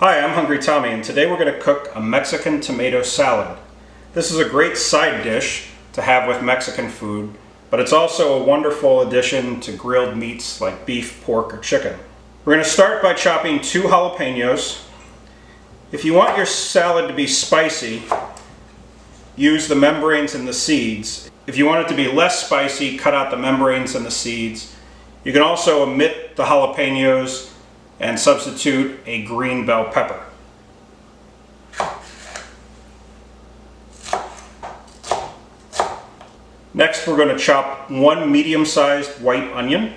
Hi, I'm Hungry Tommy, and today we're going to cook a Mexican tomato salad. This is a great side dish to have with Mexican food, but it's also a wonderful addition to grilled meats like beef, pork, or chicken. We're going to start by chopping 2 jalapenos. If you want your salad to be spicy, use the membranes and the seeds. If you want it to be less spicy, cut out the membranes and the seeds. You can also omit the jalapenos and substitute a green bell pepper. Next, we're going to chop 1 medium-sized white onion.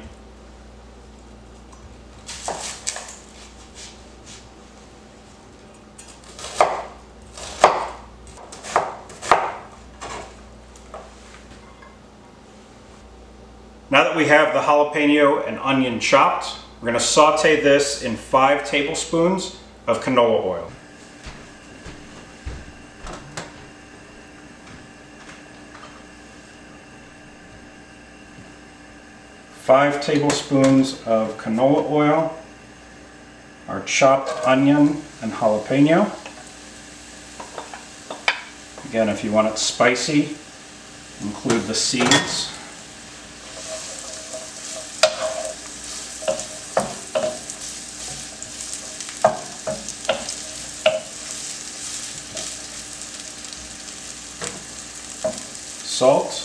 Now that we have the jalapeno and onion chopped, we're going to saute this in 5 tablespoons of canola oil. Five tablespoons of canola oil, our chopped onion and jalapeno. Again, if you want it spicy, include the seeds. Salt,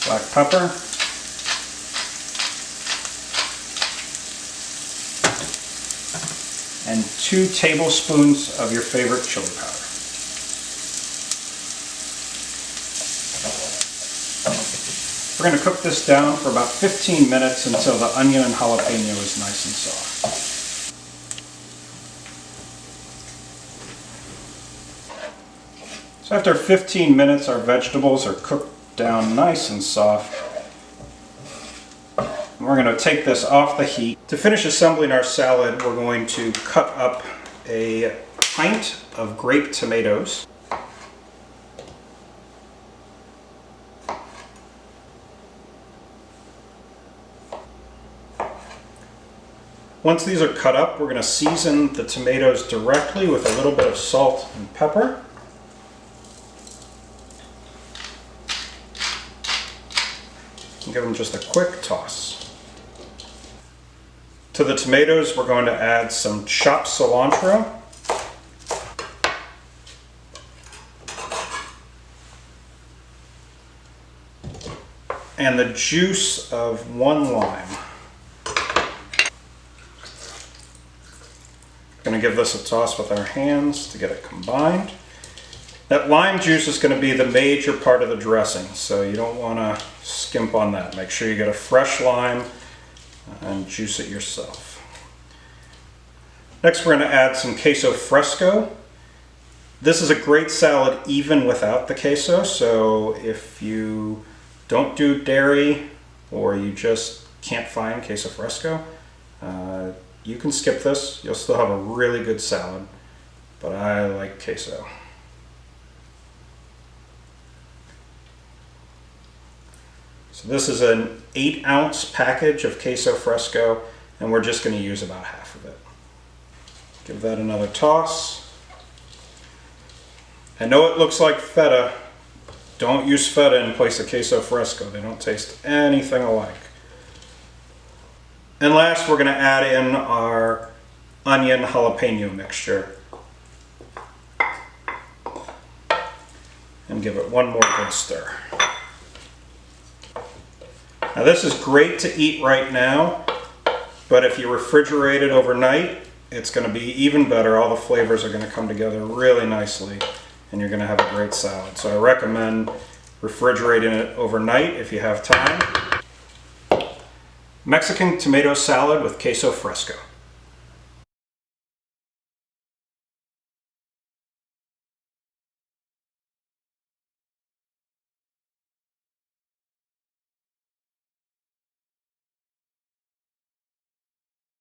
black pepper, and 2 tablespoons of your favorite chili powder. We're going to cook this down for about 15 minutes until the onion and jalapeno is nice and soft. So after 15 minutes, our vegetables are cooked down nice and soft. And we're going to take this off the heat. To finish assembling our salad, we're going to cut up a pint of grape tomatoes. Once these are cut up, we're going to season the tomatoes directly with a little bit of salt and pepper. And give them just a quick toss. To the tomatoes, we're going to add some chopped cilantro. And the juice of 1 lime. Going to give this a toss with our hands to get it combined. That lime juice is going to be the major part of the dressing, so you don't want to skimp on that. Make sure you get a fresh lime and juice it yourself. Next, we're going to add some queso fresco. This is a great salad even without the queso, so if you don't do dairy or you just can't find queso fresco, you can skip this. You'll still have a really good salad, but I like queso. So this is an 8-ounce package of queso fresco, and we're just going to use about half of it. Give that another toss. I know it looks like feta. Don't use feta in place of queso fresco. They don't taste anything alike. And last, we're going to add in our onion jalapeno mixture and give it one more good stir. Now this is great to eat right now, but if you refrigerate it overnight, it's going to be even better. All the flavors are going to come together really nicely, and you're going to have a great salad. So I recommend refrigerating it overnight if you have time. Mexican tomato salad with queso fresco.